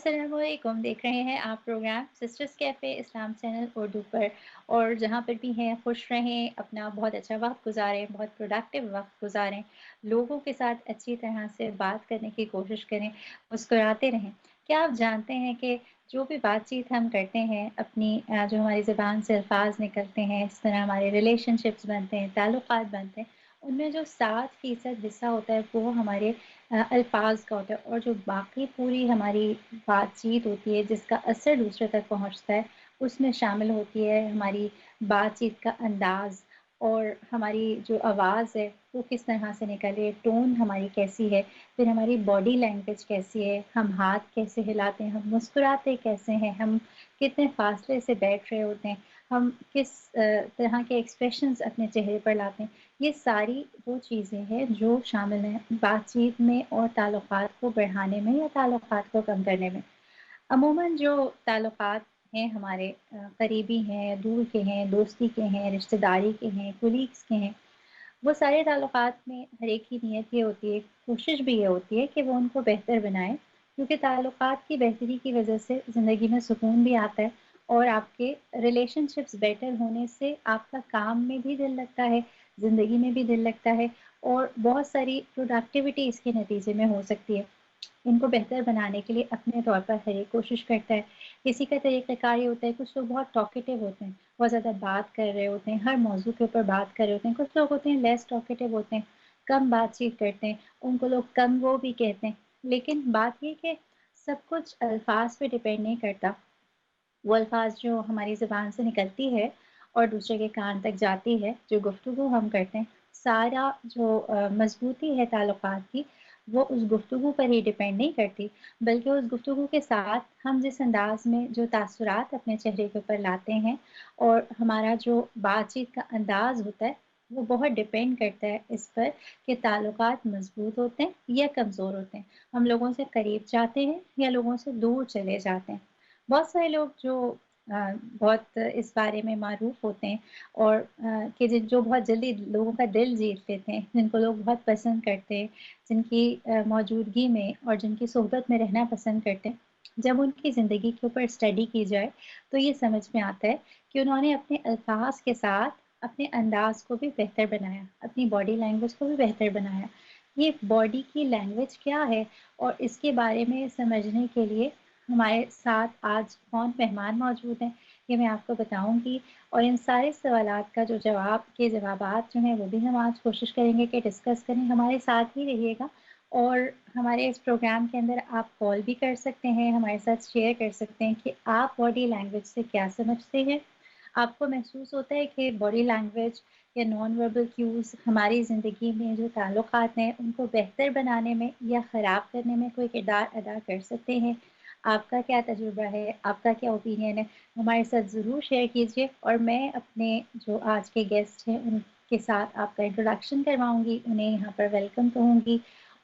السلام علیکم، دیکھ رہے ہیں آپ پروگرام سسٹرز کیفے اسلام چینل اردو پر، اور جہاں پر بھی ہیں خوش رہیں، اپنا بہت اچھا وقت گزاریں، بہت پروڈکٹیو وقت گزاریں، لوگوں کے ساتھ اچھی طرح سے بات کرنے کی کوشش کریں، مسکراتے رہیں۔ کیا آپ جانتے ہیں کہ جو بھی بات چیت ہم کرتے ہیں اپنی جو ہماری زبان سے الفاظ نکلتے ہیں، اس طرح ہمارے ریلیشن شپس بنتے ہیں، تعلقات بنتے ہیں، ان میں جو 7% حصہ ہوتا ہے وہ ہمارے الفاظ کا ہوتا ہے، اور جو باقی پوری ہماری بات چیت ہوتی ہے جس کا اثر دوسرے تک پہنچتا ہے، اس میں شامل ہوتی ہے ہماری بات چیت کا انداز، اور ہماری جو آواز ہے وہ کس طرح سے نکلے، ٹون ہماری کیسی ہے، پھر ہماری باڈی لینگویج کیسی ہے، ہم ہاتھ کیسے ہلاتے ہیں، ہم مسکراتے کیسے ہیں، ہم کتنے فاصلے سے بیٹھ رہے ہوتے ہیں، ہم کس طرح کے ایکسپریشنز اپنے چہرے پر لاتے ہیں۔ یہ ساری وہ چیزیں ہیں جو شامل ہیں بات چیت میں اور تعلقات کو بڑھانے میں یا تعلقات کو کم کرنے میں۔ عموماً جو تعلقات ہیں ہمارے قریبی ہیں، دور کے ہیں، دوستی کے ہیں، رشتہ داری کے ہیں، کولیگس کے ہیں، وہ سارے تعلقات میں ہر ایک کی نیت یہ ہوتی ہے، کوشش بھی یہ ہوتی ہے کہ وہ ان کو بہتر بنائیں، کیونکہ تعلقات کی بہتری کی وجہ سے زندگی میں سکون بھی آتا ہے، اور آپ کے ریلیشن شپس بیٹر ہونے سے آپ کا کام میں بھی دل لگتا ہے، زندگی میں بھی دل لگتا ہے، اور بہت ساری پروڈکٹیوٹی اس کے نتیجے میں ہو سکتی ہے۔ ان کو بہتر بنانے کے لیے اپنے طور پر ہر ایک کوشش کرتا ہے۔ کسی کا طریقہ کار یہ ہوتا ہے، کچھ لوگ بہت ٹاکیٹیو ہوتے ہیں، بہت زیادہ بات کر رہے ہوتے ہیں، ہر موضوع کے اوپر بات کر رہے ہوتے ہیں، کچھ لوگ ہوتے ہیں لیس ٹاکیٹیو ہوتے ہیں، کم بات چیت کرتے ہیں، ان کو لوگ کم وہ بھی کہتے ہیں۔ لیکن بات یہ کہ سب کچھ الفاظ پہ ڈپینڈ نہیں کرتا، وہ الفاظ جو ہماری زبان سے نکلتی ہے اور دوسرے کے کان تک جاتی ہے، جو گفتگو ہم کرتے ہیں، سارا جو مضبوطی ہے تعلقات کی، وہ اس گفتگو پر ہی ڈپینڈ نہیں کرتی، بلکہ اس گفتگو کے ساتھ ہم جس انداز میں جو تاثرات اپنے چہرے کے اوپر لاتے ہیں، اور ہمارا جو بات چیت کا انداز ہوتا ہے، وہ بہت ڈپینڈ کرتا ہے اس پر کہ تعلقات مضبوط ہوتے ہیں یا کمزور ہوتے ہیں، ہم لوگوں سے قریب جاتے ہیں یا لوگوں سے دور چلے جاتے ہیں۔ بہت سارے لوگ جو بہت اس بارے میں معروف ہوتے ہیں، اور کہ جو بہت جلدی لوگوں کا دل جیت لیتے ہیں، جن کو لوگ بہت پسند کرتے ہیں، جن کی موجودگی میں اور جن کی صحبت میں رہنا پسند کرتے ہیں، جب ان کی زندگی کے اوپر اسٹڈی کی جائے تو یہ سمجھ میں آتا ہے کہ انہوں نے اپنے الفاظ کے ساتھ اپنے انداز کو بھی بہتر بنایا، اپنی باڈی لینگویج کو بھی بہتر بنایا۔ یہ باڈی کی لینگویج کیا ہے، اور اس کے بارے میں سمجھنے کے لیے ہمارے ساتھ آج کون مہمان موجود ہیں، یہ میں آپ کو بتاؤں گی، اور ان سارے سوالات کا جو جوابات جو ہیں وہ بھی ہم آج کوشش کریں گے کہ ڈسکس کریں۔ ہمارے ساتھ ہی رہیے گا، اور ہمارے اس پروگرام کے اندر آپ کال بھی کر سکتے ہیں، ہمارے ساتھ شیئر کر سکتے ہیں کہ آپ باڈی لینگویج سے کیا سمجھتے ہیں۔ آپ کو محسوس ہوتا ہے کہ باڈی لینگویج یا نان وربل کیوز ہماری زندگی میں جو تعلقات ہیں ان کو بہتر بنانے میں یا خراب کرنے میں کوئی کردار ادا کر سکتے ہیں؟ آپ کا کیا تجربہ ہے، آپ کا کیا اوپینین ہے، ہمارے ساتھ ضرور شیئر کیجیے، اور میں اپنے جو آج کے گیسٹ ہیں ان کے ساتھ آپ کا انٹروڈکشن کرواؤں گی، انہیں یہاں پر ویلکم کہوں گی،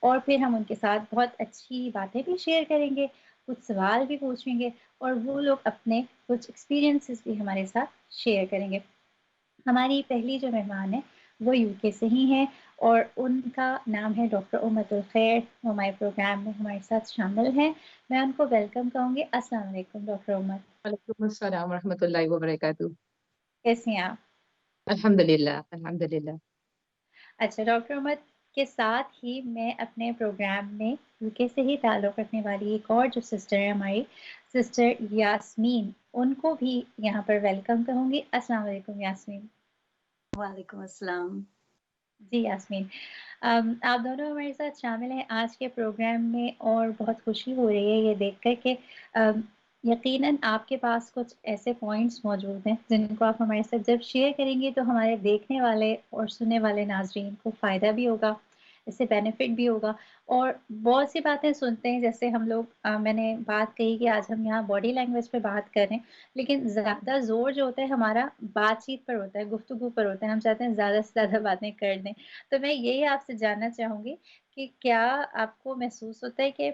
اور پھر ہم ان کے ساتھ بہت اچھی باتیں بھی شیئر کریں گے، کچھ سوال بھی پوچھیں گے، اور وہ لوگ اپنے کچھ ایکسپیرینسز بھی ہمارے ساتھ شیئر کریں گے۔ ہماری پہلی جو مہمان ہے وہ یو کے سے ہی ہیں، اور ان کا نام ہے ڈاکٹر امت الخیر، وہ ہمارے پروگرام میں ہمارے ساتھ شامل ہیں۔ میں ان کو ویلکم کہوں گی۔ السلام علیکم ڈاکٹر امت، وعلیکم السلام ورحمۃ اللہ وبرکاتہ۔ کیسی ہیں آپ؟ الحمد للہ الحمد للہ۔ اچھا ڈاکٹر امت کے ساتھ ہی میں اپنے پروگرام میں یو کے سے ہی تعلق رکھنے والی ایک اور جو سسٹر ہے ہماری، سسٹر یاسمین، ان کو بھی یہاں پر ویلکم کہوں گی۔ السلام علیکم یاسمین۔ وعلیکم السلام۔ جی یاسمین، آپ دونوں ہمارے ساتھ شامل ہیں آج کے پروگرام میں، اور بہت خوشی ہو رہی ہے یہ دیکھ کر کہ یقیناً آپ کے پاس کچھ ایسے پوائنٹس موجود ہیں جن کو آپ ہمارے ساتھ جب شیئر کریں گے تو ہمارے دیکھنے والے اور سننے والے ناظرین کو فائدہ بھی ہوگا، اس سے بینیفٹ بھی ہوگا۔ اور بہت سی باتیں سنتے ہیں، جیسے ہم لوگ میں نے بات کہی کہ آج ہم یہاں باڈی لینگویج پہ بات کر رہے ہیں، لیکن زیادہ زور جو ہوتا ہے ہمارا بات چیت پر ہوتا ہے، گفتگو پر ہوتا ہے، ہم چاہتے ہیں زیادہ سے زیادہ باتیں کر دیں۔ تو میں یہی آپ سے جاننا چاہوں گی کہ کیا آپ کو محسوس ہوتا ہے کہ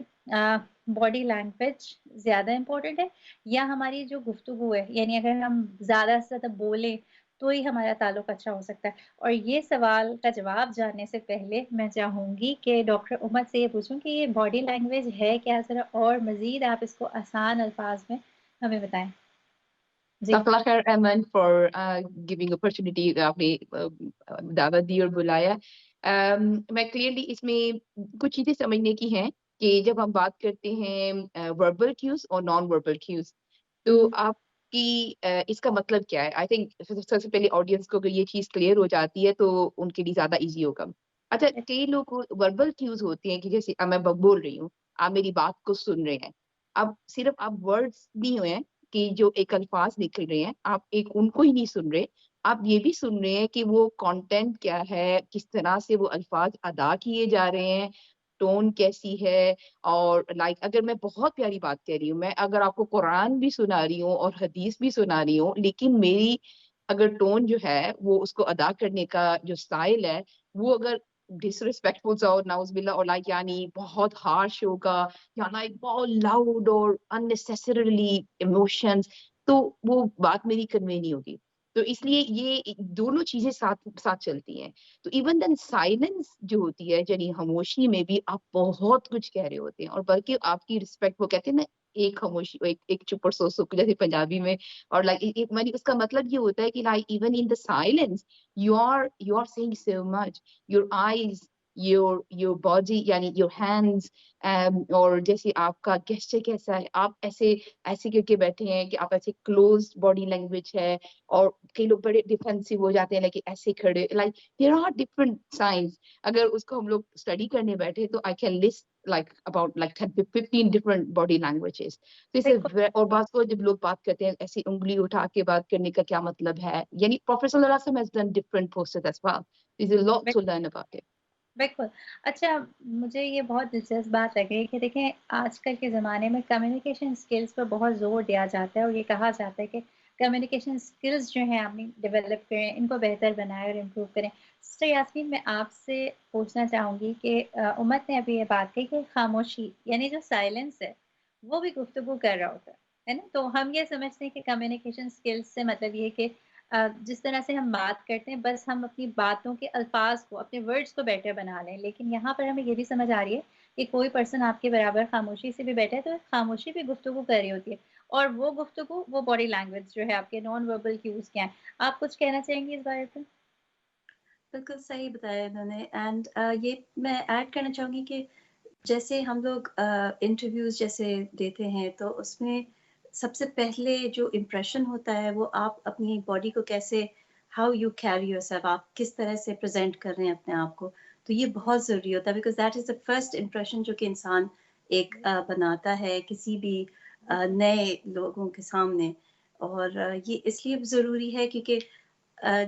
باڈی لینگویج زیادہ امپورٹنٹ ہے، یا ہماری جو گفتگو ہے، یعنی اگر ہم زیادہ سے زیادہ بولیں تو ہی ہمارا تعلق اچھا ہو سکتا ہے. اور یہ سوال کا جواب جاننے سے پہلے میں چاہوں گی کہ ڈاکٹر امت سے یہ پوچھوں کہ یہ باڈی لینگویج ہے کیا، ذرا اور مزید آپ اس کو آسان الفاظ میں ہمیں بتائیں. جی جزاک اللہ خیر ایمن فار گیونگ اپرچونیٹی. آپ نے دعوت دی اور بلایا. میں کلیئرلی اس میں کچھ چیزیں سمجھنے کی ہیں کہ جب ہم بات کرتے ہیں وربل کیوز اور نان وربل کیوز، تو آپ کی اس کا مطلب کیا ہے؟ آئی تھنک سب سے پہلے آڈینس کو اگر یہ چیز کلیئر ہو جاتی ہے تو ان کے لیے زیادہ ایزی ہوگا. اچھا، کئی لوگ وربل کیوز ہوتے ہیں کہ جیسے اب میں بول رہی ہوں، آپ میری بات کو سن رہے ہیں، اب صرف آپ ورڈز نہیں ہوئے ہیں کہ جو ایک الفاظ نکل رہے ہیں آپ ایک ان کو ہی نہیں سن رہے، آپ یہ بھی سن رہے ہیں کہ وہ کانٹینٹ کیا ہے، کس طرح سے وہ الفاظ ادا کیے جا رہے ہیں، ٹون کیسی ہے. اور لائک اگر میں بہت پیاری بات کہہ رہی ہوں، میں اگر آپ کو قرآن بھی سنا رہی ہوں اور حدیث بھی سنا رہی ہوں، لیکن میری اگر ٹون جو ہے وہ اس کو ادا کرنے کا جو سٹائل ہے وہ اگر ڈسریسپیکٹفل سا اور ناؤز باللہ اور لائک یعنی بہت ہارش ہوگا یا لائک بہت لاؤڈ اور unnecessarily emotions، تو وہ بات میری کنوے نہیں ہوگی. تو اس لیے یہ دونوں چیزیں ساتھ چلتی ہیں. تو ایون دین سائلنس جو ہوتی ہے، یعنی خاموشی میں بھی آپ بہت کچھ کہہ رہے ہوتے ہیں، اور بلکہ آپ کی رسپیکٹ، وہ کہتے ہیں نا ایک خاموشی ایک چپ اور سو جیسے پنجابی میں، اور لائک اس کا مطلب یہ ہوتا ہے کہ like even in the silence you are seeing so much. Your eyes, your body یعنی your hands، اور جیسے آپ کا گیسچر کیسا ہے، آپ ایسے کر کے بیٹھے ہیں کہ آپ ایسے کلوز باڈی لینگویج ہے، اور کئی لوگ بڑے ڈیفینسو ہو جاتے ہیں لیکن ایسے کھڑے، like there are different science. اگر اس کو ہم لوگ اسٹڈی کرنے بیٹھے تو I can list like about like 15 different body languages. بالکل اور بعض کو جب لوگ بات کرتے ہیں ایسی انگلی اٹھا کے بات کرنے کا کیا مطلب ہے، یعنی پروفیسر صلی اللہ علیہ وسلم has done different postures as well. There's a lot to learn about it. بالکل. اچھا، مجھے یہ بہت دلچسپ بات لگ رہی ہے کہ دیکھیں آج کل کے زمانے میں کمیونیکیشن اسکلس پر بہت زور دیا جاتا ہے، اور یہ کہا جاتا ہے کہ کمیونیکیشن اسکلس جو ہیں آپ نے ڈیولپ کریں، ان کو بہتر بنائیں اور امپروو کریں. سسٹر یاسمین، میں آپ سے پوچھنا چاہوں گی کہ امت نے ابھی یہ بات کہی کہ خاموشی یعنی جو سائلنس ہے وہ بھی گفتگو کر رہا ہوتا ہے نا. تو ہم یہ سمجھتے ہیں کہ کمیونیکیشن اسکلس سے مطلب یہ کہ جس طرح سے ہم بات کرتے ہیں بس ہم اپنی باتوں کے الفاظ کو، اپنے ورڈز کو بیٹر بنا لیں. لیکن یہاں پر ہمیں یہ بھی سمجھ آ رہی ہے کہ کوئی پرسن آپ کے برابر خاموشی سے بھی بیٹھے تو خاموشی بھی گفتگو کر رہی ہوتی ہے، اور وہ گفتگو، وہ باڈی لینگویج جو ہے آپ کے نان وربل کیوز کیا ہیں. آپ کچھ کہنا چاہیں گے اس بارے میں؟ بالکل صحیح بتایا انہوں نے. اینڈ یہ میں ایڈ کرنا چاہوں گی کہ جیسے ہم لوگ انٹرویوز جیسے دیتے ہیں تو اس میں سب سے پہلے جو امپریشن ہوتا ہے وہ آپ اپنی باڈی کو کیسے، how you carry your self, آپ کس طرح سے پریزنٹ کر رہے ہیں اپنے آپ کو. تو یہ بہت ضروری ہوتا ہے because that is the first impression جو کہ انسان ایک بناتا ہے کسی بھی نئے لوگوں کے سامنے. اور یہ اس لیے ضروری ہے کیونکہ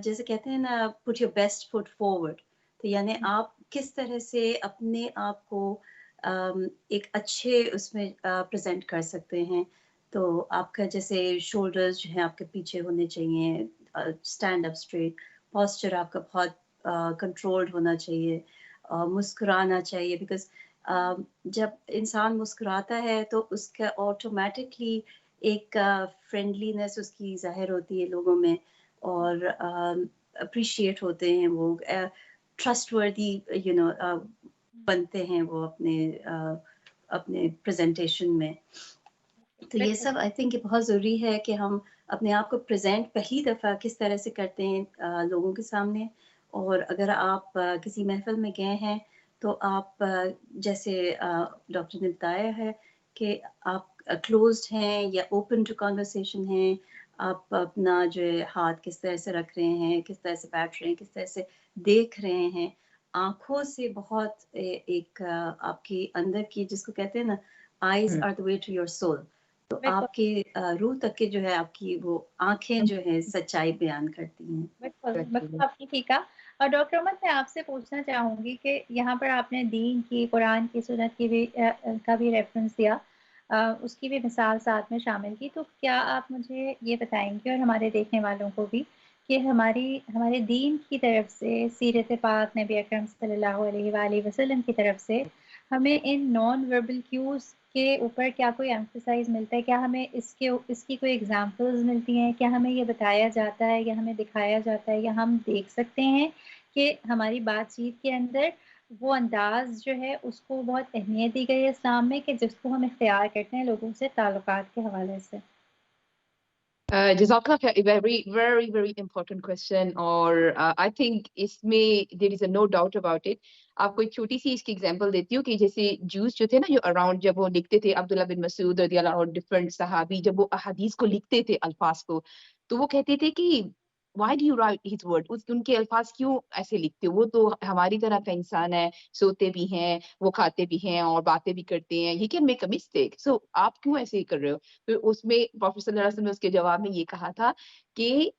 جیسے کہتے ہیں نا put your best foot forward. تو یعنی آپ کس طرح سے اپنے آپ کو ایک اچھے اس میں پریزنٹ کر سکتے ہیں. تو آپ کا جیسے شولڈرز جو ہیں آپ کے پیچھے ہونے چاہیے، اسٹینڈ اپ اسٹریٹ، پوسچر آپ کا بہت کنٹرولڈ ہونا چاہیے، مسکرانا چاہیے بیکاز جب انسان مسکراتا ہے تو اس کا آٹومیٹکلی ایک فرینڈلینس اس کی ظاہر ہوتی ہے لوگوں میں، اور اپریشیٹ ہوتے ہیں وہ، ٹرسٹ وردی بنتے ہیں وہ اپنے پریزنٹیشن میں. تو یہ سب آئی تھنک بہت ضروری ہے کہ ہم اپنے آپ کو پریزنٹ پہلی دفعہ کس طرح سے کرتے ہیں لوگوں کے سامنے. اور اگر آپ کسی محفل میں گئے ہیں تو آپ جیسے ڈاکٹر نے بتایا ہے کہ آپ کلوزڈ ہیں یا اوپن ٹو کانورسیشن ہیں، آپ اپنا جو ہاتھ کس طرح سے رکھ رہے ہیں، کس طرح سے بیٹھ رہے ہیں، کس طرح سے دیکھ رہے ہیں. آنکھوں سے بہت ایک آپ کی اندر کی، جس کو کہتے ہیں نا eyes are the way to your soul. تو آپ کی روح تک کے جو ہے آپ کی وہ آنکھیں جو ہیں سچائی بیان کرتی ہیں. بالکل آپ نے ٹھیک کہا. اور ڈاکٹر امت میں آپ سے پوچھنا چاہوں گی کہ یہاں پر آپ نے دین کی، قرآن کی، سنت کی بھی کا بھی ریفرنس دیا، اس کی بھی مثال ساتھ میں شامل کی. تو کیا آپ مجھے یہ بتائیں گے اور ہمارے دیکھنے والوں کو بھی کہ ہمارے دین کی طرف سے، سیرت پاک نبی اکرم صلی اللہ علیہ وآلہ وسلم کی طرف سے ہمیں ان نان وربل کیوز کے اوپر کیا کوئی ایمفسائز ملتا ہے؟ کیا ہمیں اس کی کوئی ایگزامپلز ملتی ہیں؟ کیا ہمیں یہ بتایا جاتا ہے یا ہمیں دکھایا جاتا ہے یا ہم دیکھ سکتے ہیں کہ ہماری بات چیت کے اندر وہ انداز جو ہے اس کو بہت اہمیت دی گئی ہے اسلام میں، کہ جس کو ہم اختیار کرتے ہیں لوگوں سے تعلقات کے حوالے سے؟ جزاک اللہ خیر، very very very important question, اور آئی تھنک اس میں دیر از اے نو ڈاؤٹ اباؤٹ اٹ. آپ کو ایک چھوٹی سی اس کی ایگزامپل دیتی ہوں کہ جیسے جوز جو تھے نا، جو اراؤنڈ جب وہ لکھتے تھے، عبداللہ بن مسعود رضی اللہ عنہ اور ڈفرنٹ صحابی جب وہ احادیث کو لکھتے تھے الفاظ کو، تو وہ کہتے تھے کہ why do you write his word, ان کے الفاظ کیوں ایسے لکھتے ہو؟ وہ تو ہماری طرح کا انسان ہے، سوتے بھی ہیں، وہ کھاتے بھی ہیں اور باتیں بھی کرتے ہیں، he can make a mistake, so آپ کیوں ایسے ہی کر رہے ہو؟ تو اس میں پروفیسر صلی اللہ علیہ وسلم نے اس کے جواب میں یہ کہا تھا کہ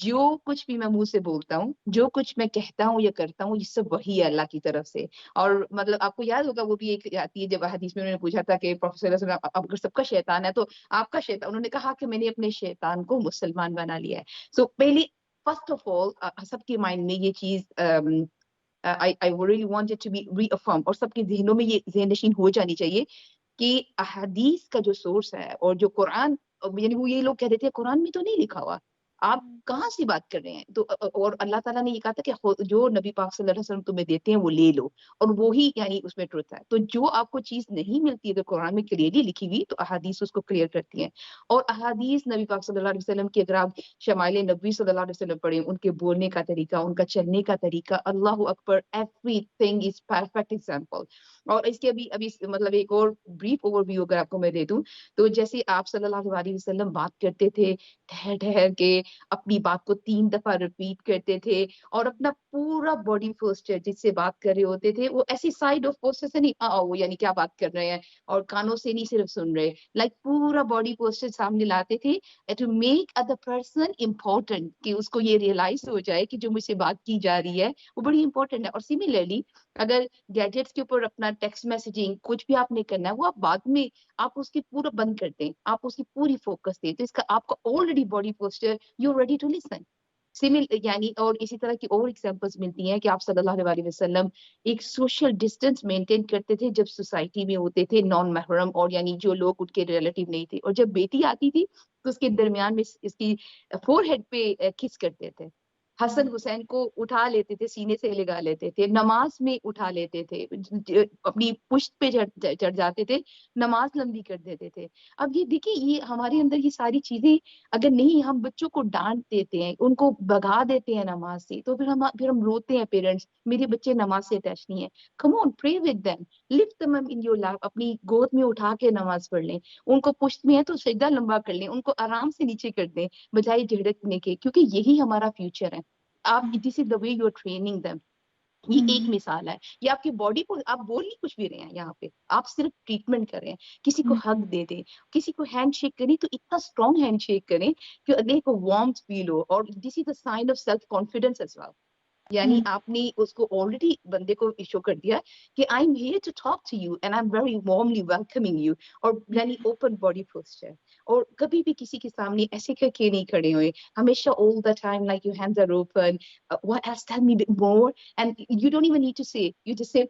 جو کچھ بھی میں منہ سے بولتا ہوں، جو کچھ میں کہتا ہوں یا کرتا ہوں، یہ سب وہی ہے اللہ کی طرف سے. اور مطلب آپ کو یاد ہوگا وہ بھی ایک آتی ہے جب حدیث میں انہوں نے پوچھا تھا کہ پروفیسر صلی اللہ علیہ وسلم اب اگر سب کا شیطان ہے تو آپ کا شیطان، انہوں نے کہا کہ میں نے اپنے شیطان کو مسلمان بنا لیا ہے. سو پہلے فرسٹ آف آل سب کے مائنڈ میں یہ چیز I really want it to be reaffirmed اور سب کے ذہنوں میں یہ ذہن نشین ہو جانی چاہیے کہ احادیث کا جو سورس ہے اور جو قرآن، یعنی وہ یہ لوگ کہہ دیتے ہیں قرآن میں تو نہیں لکھا ہوا، آپ کہاں سے بات کر رہے ہیں؟ تو اور اللہ تعالیٰ نے یہ کہا تھا کہ جو نبی پاک صلی اللہ علیہ وسلم تمہیں دیتے ہیں وہ لے لو، اور وہی یعنی اس میں ٹروتھ ہے. تو جو آپ کو چیز نہیں ملتی اگر قرآن میں کلیئرلی لکھی ہوئی تو احادیث اس کو کلیئر کرتی ہیں. اور احادیث نبی پاک صلی اللہ علیہ وسلم کی اگر آپ شمائل نبوی صلی اللہ علیہ وسلم پڑھیں، ان کے بولنے کا طریقہ، ان کا چلنے کا طریقہ، اللہ اکبر، everything is perfect example. اور اس کے ابھی مطلب ایک اور بریف اوور ویو اگر آپ کو میں دے دوں تو جیسے آپ صلی اللہ علیہ وسلم بات کرتے تھے ٹھہر ٹھہر کے، اپنی بات کو 3 دفعہ ریپیٹ کرتے تھے، اور اپنا پورا باڈی پوسچر جس سے بات کر رہے ہوتے تھے وہ ایسی سائڈ آف پوسچر سے نہیں وہ یعنی کیا بات کر رہے ہیں اور کانوں سے نہیں صرف سن رہے، لائک پورا باڈی پوسچر سامنے لاتے تھے to make other person important, کہ اس کو یہ ریئلائز ہو جائے کہ جو مجھ سے بات کی جا رہی ہے وہ بڑی امپورٹنٹ ہے. اور سملرلی اگر گیجٹس کے اوپر اپنا ٹیکسٹ میسجنگ کچھ بھی آپ نے کرنا ہے وہ آپ بعد میں آپ اس کی پورا بند کر دیں، آپ اس کی پوری فوکس دیں، تو اس کا آپ کا already body posture you ready to listen. یعنی اور اسی طرح کی اور ایگزامپلس ملتی ہیں کہ آپ صلی اللہ علیہ وسلم ایک سوشل ڈسٹینس مینٹین کرتے تھے جب سوسائٹی میں ہوتے تھے نان محرم، اور یعنی جو لوگ ان کے ریلیٹیو نہیں تھے، اور جب بیٹی آتی تھی تو اس کے درمیان میں اس کی فور ہیڈ پہ کس کرتے تھے، حسن حسین کو اٹھا لیتے تھے، سینے سے لگا لیتے تھے، نماز میں اٹھا لیتے تھے، اپنی پشت پہ چڑھ جاتے تھے، نماز لمبی کر دیتے تھے. اب یہ دیکھیں یہ ہمارے اندر یہ ساری چیزیں اگر نہیں، ہم بچوں کو ڈانٹ دیتے ہیں، ان کو بھگا دیتے ہیں نماز سے، تو پھر ہم روتے ہیں پیرنٹس، میرے بچے نماز سے اٹیچ نہیں ہے. Come on, pray with them, lift them in your lap, اپنی گود میں اٹھا کے نماز پڑھ لیں. ان کو پشت میں ہے تو سجدہ لمبا کر لیں، ان کو آرام سے نیچے کر دیں بجائے جھڑکنے کے، کیونکہ یہی ہمارا فیوچر ہے. آپ this is the way you are training them. یہ ایک مثال ہے. یہ آپ کی باڈی کو، آپ بول نہیں کچھ بھی رہے ہیں یہاں پہ، آپ صرف ٹریٹمنٹ کر رہے ہیں. کسی کو ہگ دے دیں، کسی کو ہینڈ شیک کریں تو اتنا اسٹرانگ ہینڈ شیک کریں کہ اگلے کو وارمتھ فیل ہو، اور this is the sign of self confidence as well. یعنی آپ نے اس کو آلریڈی بندے کو ایشو کر دیا کہ I am here to talk to you and I am very warmly welcoming you, اور یعنی اوپن باڈی پوسچر. اور کبھی بھی کسی کے سامنے ایسے کر کے نہیں کھڑے ہوئے، ہمیشہ all the time like your hands are open, what else, tell me a bit more, and you don't even need to say, you just say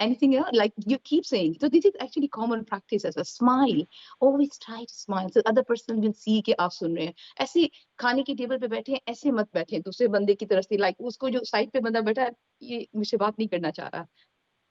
anything else, like you keep saying. So this is actually common practice as a smile. Always try to smile so other person will see کہ آپ سن رہے ہیں. ایسے کھانے کی table پہ بیٹھے ہیں ایسے مت بیٹھے دوسرے بندے کی طرف سے، لائک اس کو جو سائڈ پہ بندہ بیٹھا ہے یہ مجھ سے بات نہیں کرنا چاہ رہا.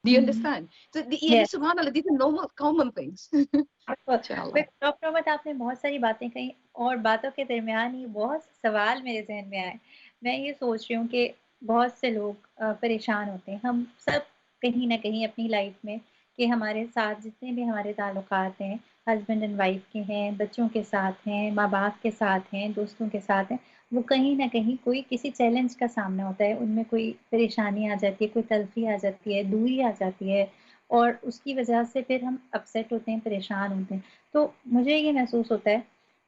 Do you understand? So یہ Yes. سبحان اللہ these are normal common things. انشاءاللہ. ڈاکٹر احمد، آپ نے بہت ساری باتیں کہیں، اور باتوں کے درمیان ہی بہت سوال میرے ذہن میں آئے. میں یہ سوچ رہی ہوں کہ بہت سے لوگ پریشان ہوتے ہیں، ہم سب کہیں نہ کہیں اپنی لائف میں، کہ ہمارے ساتھ جتنے بھی ہمارے تعلقات ہیں، ہسبینڈ اینڈ وائف کے ہیں، بچوں کے ساتھ ہیں، ماں باپ کے ساتھ ہیں، دوستوں کے ساتھ ہیں، وہ کہیں نہ کہیں کوئی کسی چیلنج کا سامنا ہوتا ہے، ان میں کوئی پریشانی آ جاتی ہے، کوئی تلخی آ جاتی ہے، دوری آ جاتی ہے، اور اس کی وجہ سے پھر ہم اپسیٹ ہوتے ہیں، پریشان ہوتے ہیں. تو مجھے یہ محسوس ہوتا ہے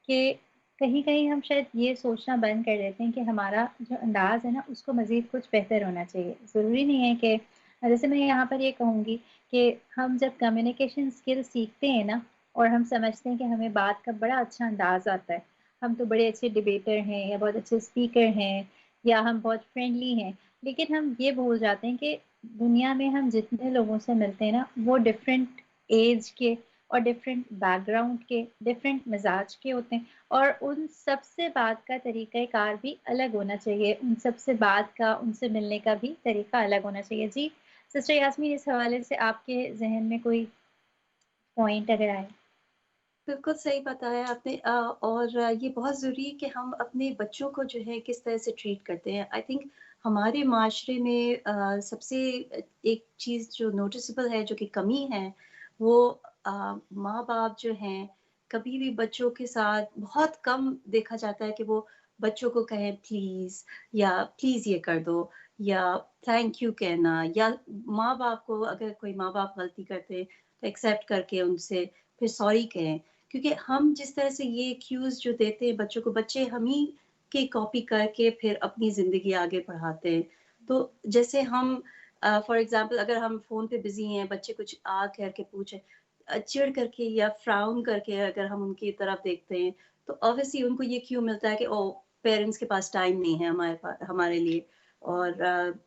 کہ کہیں کہیں ہم شاید یہ سوچنا بند کر دیتے ہیں کہ ہمارا جو انداز ہے نا اس کو مزید کچھ بہتر ہونا چاہیے. ضروری نہیں ہے کہ، جیسے میں یہاں پر یہ کہوں گی کہ ہم جب کمیونیکیشن اسکل سیکھتے ہیں نا، اور ہم سمجھتے ہیں کہ ہمیں بات کا بڑا اچھا انداز آتا ہے، ہم تو بڑے اچھے ڈبیٹر ہیں یا بہت اچھے اسپیکر ہیں یا ہم بہت فرینڈلی ہیں، لیکن ہم یہ بھول جاتے ہیں کہ دنیا میں ہم جتنے لوگوں سے ملتے ہیں نا وہ ڈفرینٹ ایج کے اور ڈفرینٹ بیک گراؤنڈ کے ڈفرینٹ مزاج کے ہوتے ہیں اور ان سب سے بات کا طریقہ کار بھی الگ ہونا چاہیے، ان سب سے بات کا ان سے ملنے کا بھی طریقہ الگ ہونا چاہیے۔ جی سسٹر یاسمین، اس حوالے سے آپ کے ذہن میں کوئی پوائنٹ اگر آئے؟ بالکل صحیح بتایا آپ نے اور یہ بہت ضروری ہے کہ ہم اپنے بچوں کو جو ہے کس طرح سے ٹریٹ کرتے ہیں۔ آئی تھنک ہمارے معاشرے میں سب سے ایک چیز جو نوٹسبل ہے، جو کہ کمی ہے، وہ ماں باپ جو ہیں کبھی بھی بچوں کے ساتھ بہت کم دیکھا جاتا ہے کہ وہ بچوں کو کہیں پلیز، یا پلیز یہ کر دو، یا تھینک یو کہنا، یا ماں باپ کو اگر کوئی ماں باپ غلطی کرتے تو ایکسیپٹ کر کے ان سے پھر سوری کہیں۔ کیونکہ ہم جس طرح سے یہ کیوز جو دیتے ہیں بچوں کو، بچے ہم ہی کی کاپی کر کے پھر اپنی زندگی آگے بڑھاتے ہیں۔ تو جیسے ہم فار ایگزامپل اگر ہم فون پہ بزی ہیں، بچے کچھ کر کے پوچھیں، چڑ کر کے یا فراؤن کر کے اگر ہم ان کی طرف دیکھتے ہیں تو obviously ان کو یہ کیوں ملتا ہے کہ او پیرنٹس کے پاس ٹائم نہیں ہے ہمارے لیے، اور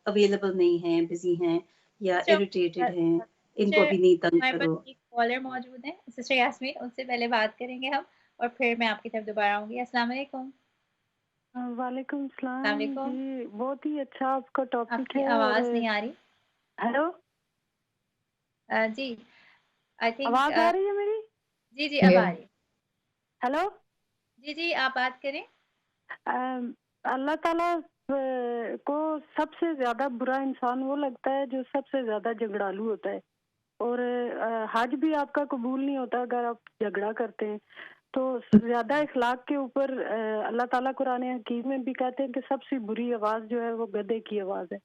اویلیبل نہیں ہیں، بزی ہیں یا اریٹیٹڈ ہیں، ان کو سسٹر ابھی نہیں تنگ ہمارے کرو۔ پاس ایک کالر موجود ہیں سسٹر یاسمین، ان سے پہلے بات کریں گے ہم اور پھر میں آپ کی طرف دوبارہ آؤں گی۔ السلام علیکم۔ وعلیکم السلام السلام علیکم۔ جی، بہت ہی اچھا آپ کا آپ ٹاپک کی ہے۔ اور آواز نہیں آ رہی۔ ہیلو، جی آئی تھنک آواز آ رہی ہے میری؟ جی جی اب آ Yeah. رہی ہے۔ ہیلو، جی جی آپ بات کریں۔ اللہ تعالیٰ کو سب سے زیادہ برا انسان وہ لگتا ہے جو سب سے زیادہ جھگڑالو ہوتا ہے، اور حج بھی آپ کا قبول نہیں ہوتا اگر آپ جھگڑا کرتے ہیں۔ تو زیادہ اخلاق کے اوپر اللہ تعالیٰ قرآن حکیم میں بھی کہتے ہیں کہ سب سے بری آواز جو ہے وہ گدھے کی آواز ہے۔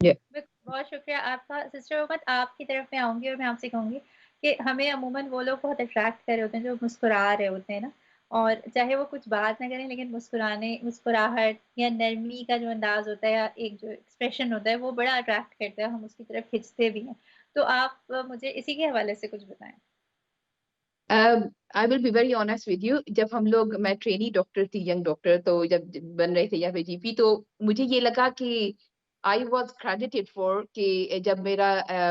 Yeah. بہت شکریہ آپ کا سسٹر محمد۔ آپ کی طرف میں آؤں گی اور میں آپ سے کہوں گی کہ ہمیں عموماً وہ لوگ بہت اٹریکٹ کر رہے ہوتے ہیں جو مسکرا رہے ہوتے ہیں نا، اور چاہے وہ کچھ بات نہ کریں لیکن مسکراہٹ یا نرمی کا جو انداز ہوتا ہے یا ایک جو ایکسپریشن ہوتا ہے وہ بڑا اٹریکٹ کرتا ہے، ہم اس کی طرف کھنچتے بھی ہیں۔ تو آپ مجھے اسی کے حوالے سے کچھ بتائیں۔ I will be very honest with you. جب ہم لوگ میں ٹرینی ڈاکٹر تھی، ینگ ڈاکٹر، تو جب بن رہے تھے یا پھر جی پی، تو مجھے یہ لگا کہ I was credited for کہ جب میرا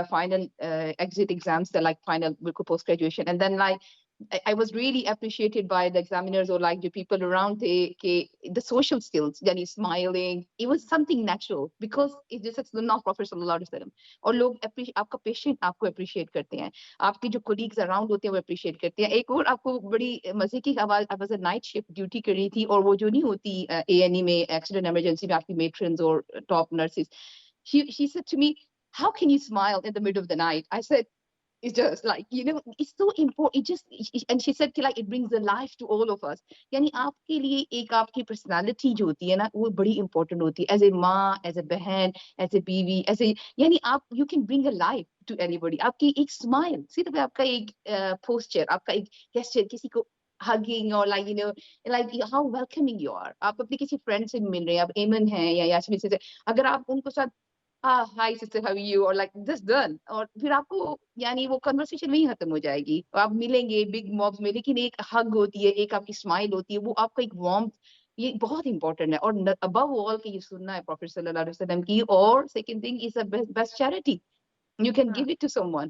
فائنل ایگزٹ ایگزامس تھا، لائک فائنل بالکل post graduation, and then like I was really appreciated by the examiners or like the people around the social skills, yani smiling, it was something natural because it's just it's not Prophet sallallahu alaihi wasallam. اور لوگ آپ کا patient آپ کو appreciate کرتے ہیں، آپ کے جو کولیگز اراؤنڈ ہوتے ہیں وہ اپریشیٹ کرتے ہیں۔ ایک اور آپ کو بڑی مزے کی آواز نائٹ شفٹ ڈیوٹی کر رہی تھی، اور وہ جو نہیں ہوتی اے این ای میں ایکسیڈنٹ ایمرجنسی میں آپ کی میٹرنز اور top nurses, she said to me, how can you smile in the middle of the night? I said, it's just like, it's so important. And she said like it brings the life to all of us. یعنی آپ کے لیے ایک آپ کی personality جو ہوتی ہے نا وہ بڑی امپورٹنٹ ہوتی ہے، ایز اے ماں، ایز اے بہن، ایز اے بیوی، ایز اے یعنی آپ you can bring a life to anybody. آپ کی ایک اسمائل، صرف آپ کا ایک پوسچر، آپ کا ایک گیسچر، کسی کو hugging or like how welcoming you are. آپ اپنے کسی فرینڈ سے مل رہے ہیں، آپ ایمن ہیں یا یاسمین سے، اگر آپ ان کو ساتھ ہائی سسٹر ہاؤ یو اور لائک دس ڈن، اور پھر آپ کو یعنی وہ کنورسیشن وہی ختم ہو جائے گی، آپ ملیں گے بگ مابس میں، لیکن ایک ہگ ہوتی ہے، ایک آپ کی اسمائل ہوتی ہے، وہ آپ کا ایک وارمتھ، یہ بہت امپورٹنٹ ہے۔ اور ابو آل کہ یہ سننا ہے پروفیٹ صلی اللہ علیہ وسلم کی۔ اور second thing is best charity. You can ہاں give it to someone.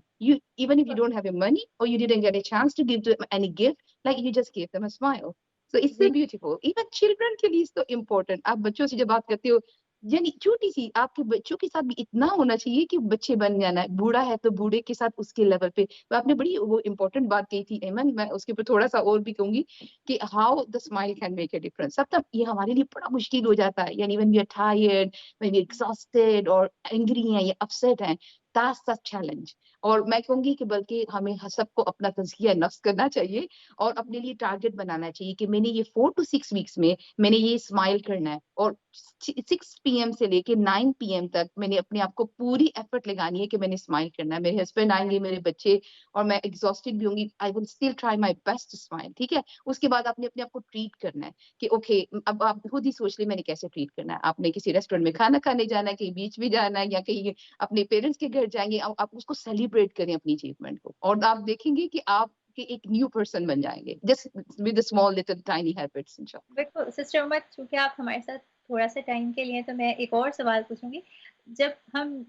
Even if you don't have any money or you didn't get a chance to give them any gift, like you just gave them a smile. So it's so beautiful. Even children کے لیے تو important. آپ بچوں سے جب بات کرتے ہو، یعنی چھوٹی سی آپ کے بچوں کے ساتھ بھی اتنا ہونا چاہیے کہ بچے بن جانا ہے، بوڑھا ہے تو بوڑھے کے ساتھ اس کے لیول پہ۔ آپ نے بڑی وہ امپورٹنٹ بات کہی تھی ایمن، میں اس کے اوپر تھوڑا سا اور بھی کہوں گی کہ how the smile can make a difference. سب تک یہ ہمارے لیے بڑا مشکل ہو جاتا ہے، یعنی when we are tired, when we are exhausted اور angry ہیں یا upset ہیں، that's the challenge. اور میں کہوں گی کہ بلکہ ہمیں سب کو اپنا تزکیہ نفس کرنا چاہیے اور اپنے لیے ٹارگٹ بنانا چاہیے کہ میں نے یہ 4 to 6 ویکس میں میں نے یہ اسمائل کرنا ہے، اور 6 PM سے لے کے 9 PM تک میں نے اپنے آپ کو پوری ایفرٹ لگانی ہے کہ میں نے اسمائل کرنا ہے۔ میرے ہسبینڈ آئیں گے، میرے بچے، اور میں ایگزاسٹڈ بھی ہوں گی، I will still try my best to smile, ٹھیک ہے؟ اس کے بعد آپ نے اپنے آپ کو ٹریٹ کرنا ہے کہ اوکے اب آپ خود ہی سوچ لیں میں نے کیسے ٹریٹ کرنا ہے۔ آپ نے کسی ریسٹورینٹ میں کھانا کھانے جانا ہے، کہیں بیچ بھی جانا ہے، یا کہیں اپنے پیرنٹس کے گھر جائیں گے، آپ اس کو سیلیبریٹ کریں اپنی اچیومنٹ کو، اور آپ دیکھیں گے کہ آپ کے ایک نیو پرسن بن جائیں گے، just with small little tiny habits انشاءاللہ۔ بالکل سسٹر محمد، چونکہ آپ ہمارے ساتھ تھوڑا سا ٹائم کے لیے تو میں ایک اور سوال پوچھوں گی۔ جب ہم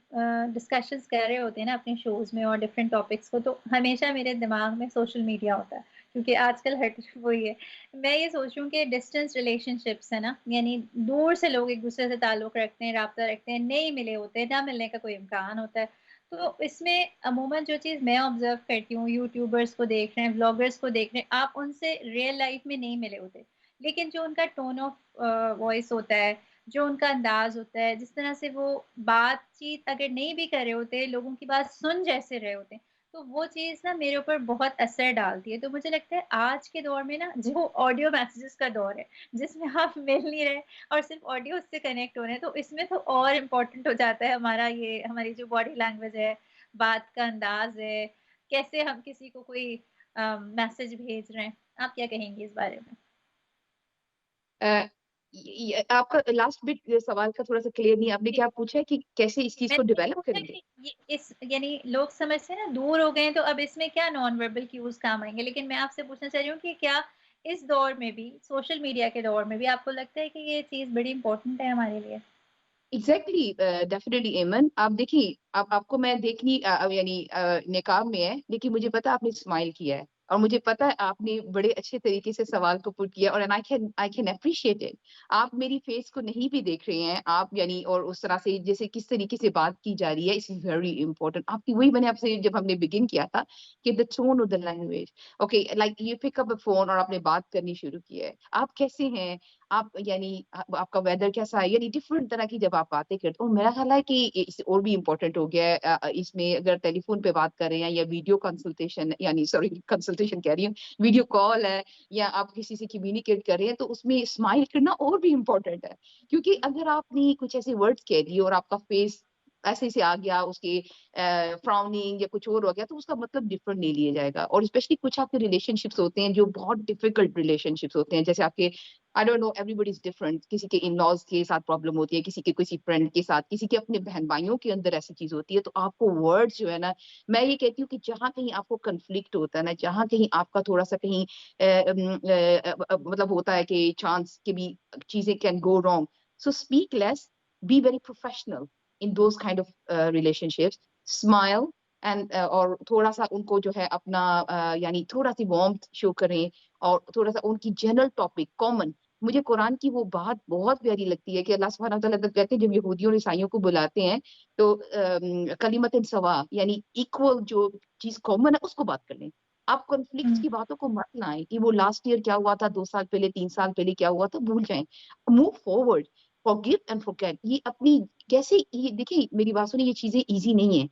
ڈسکشنز کر رہے ہوتے ہیں نا اپنے شوز میں اور ڈفرینٹ ٹاپکس کو، تو ہمیشہ میرے دماغ میں سوشل میڈیا ہوتا ہے، کیونکہ آج کل ہر وہی ہے. میں یہ سوچ رہی ہوں کہ ڈسٹینس ریلیشن شپس ہے نا، یعنی دور سے لوگ ایک دوسرے سے تعلق رکھتے ہیں، رابطہ رکھتے ہیں، نہیں ملے ہوتے ہیں، نہ ملنے کا کوئی امکان ہوتا ہے. تو اس میں عموماً جو چیز میں آبزرو کرتی ہوں، یوٹیوبرس کو دیکھ رہے ہیں، بلاگرس کو دیکھ رہے ہیں، آپ ان سے ریئل لائف میں نہیں ملے ہوتے، لیکن جو ان کا ٹون آف وائس ہوتا ہے، جو ان کا انداز ہوتا ہے، جس طرح سے وہ بات چیت اگر نہیں بھی کر رہے ہوتے، لوگوں کی بات سن جیسے رہے ہوتے ہیں، تو وہ چیز نا میرے اوپر بہت اثر ڈالتی ہے. تو مجھے لگتا ہے آج کے دور میں نا جو آڈیو میسیجز کا دور ہے، جس میں آپ مل نہیں رہے اور صرف آڈیو سے کنیکٹ ہو رہے ہیں، تو اس میں تو اور امپورٹنٹ ہو جاتا ہے ہمارا یہ ہماری جو باڈی لینگویج ہے، بات کا انداز ہے، کیسے ہم کسی کو کوئی میسج بھیج رہے ہیں. آپ کیا کہیں گے اس بارے میں؟ آپ کا لاسٹ بٹ سوال کا تھوڑا سا کلیئر نہیں. آپ نے کیا پوچھا ہے کہ کیسے اس چیز میں کو نے یہ ڈیولپ پوچھا کریں گے؟ کہ اس یعنی لوگ سمجھتے ہیں نا دور ہو گئے ہیں، تو اب اس میں کیا نان وربل کیوز کام آئیں گے، لیکن میں آپ سے پوچھنا چاہ رہی ہوں کہ کیا اس دور میں بھی، سوشل میڈیا کے دور میں بھی، آپ کو لگتا ہے کہ یہ چیز بڑی امپورٹنٹ ہے ہمارے لیے؟ Exactly definitely Aiman. آپ دیکھیے، آپ کو میں دیکھنی یعنی نقاب میں ہے، لیکن مجھے پتا آپ نے اسمائل کیا ہے، اور مجھے پتا ہے آپ نے بڑے اچھے طریقے سے سوال کو پٹ کیا، اور آئی کین اپریشیٹ اٹ. آپ میری فیس کو نہیں بھی دیکھ رہے ہیں آپ، یعنی اور اس طرح سے جیسے کس طریقے سے بات کی جا رہی ہے، اٹس ویری امپورٹنٹ. آپ کی وہی میں نے آپ سے جب ہم نے بگن کیا تھا کہ the tone of the language. Okay, like you pick up a phone اور آپ نے بات کرنی شروع کی ہے. آپ کیسے ہیں، آپ یعنی آپ کا ویدر کیسا ہے، یعنی ڈفرنٹ طرح کی جب آپ باتیں کرتے ہو. میرا خیال ہے کہ اس سے اور بھی امپورٹنٹ ہو گیا ہے اس میں، اگر ٹیلی فون پہ بات کر رہے ہیں یا ویڈیو کنسلٹیشن، یعنی سوری کنسلٹیشن کہہ رہی ہوں، ویڈیو کال ہے، یا آپ کسی سے کمیونیکیٹ کر رہے ہیں، تو اس میں اسمائل کرنا اور بھی امپورٹنٹ ہے. کیونکہ اگر آپ نے کچھ ایسے ورڈز کہہ دیے اور آپ کا فیس ایسے سے آ گیا، اس کے فراؤننگ یا کچھ اور ہو گیا، تو اس کا مطلب ڈفرنٹ نہیں لیا جائے گا. اور اسپیشلی کچھ آپ کے ریلیشن شپس ہوتے ہیں جو بہت ڈیفیکلٹ ریلیشن شپس ہوتے ہیں، جیسے آپ کے I don't know, everybody is different. کسی کے ان-لاز کے ساتھ پرابلم ہوتی ہے، کسی کے کسی فرینڈ کے ساتھ، کسی کے اپنے بہن بھائیوں کے اندر ایسی چیز ہوتی ہے. تو آپ کو ورڈز جو ہے نا، میں یہ کہتی ہوں کہ جہاں کہیں آپ کو کنفلکٹ ہوتا ہے نا، جہاں کہیں آپ کا تھوڑا سا کہیں مطلب ہوتا ہے کہ چانس کہ بھی چیزیں can go wrong, so speak less, be very professional in those kind of relationships. Smile and اور تھوڑا سا ان کو جو ہے اپنا یعنی تھوڑا سی وارمتھ شو کریں، اور تھوڑا سا ان کی جنرل ٹاپک کامن. مجھے قرآن کی وہ بات بہت پیاری لگتی ہے کہ اللہ سبحانہ وتعالیٰ کہتے ہیں جب یہودیوں اور عیسائیوں کو بلاتے ہیں تو کلمت سوا، یعنی ایکول جو چیز کامن ہے اس کو بات کر لیں. آپ کنفلکٹس کی باتوں کو مت لائیں کہ وہ لاسٹ ایئر کیا ہوا تھا، 2 سال پہلے، 3 سال پہلے کیا ہوا تھا، بھول جائیں. Move forward, forgive and forget. یہ اپنی کیسے، یہ دیکھیں میری بات سنیں، یہ چیزیں ایزی نہیں ہیں.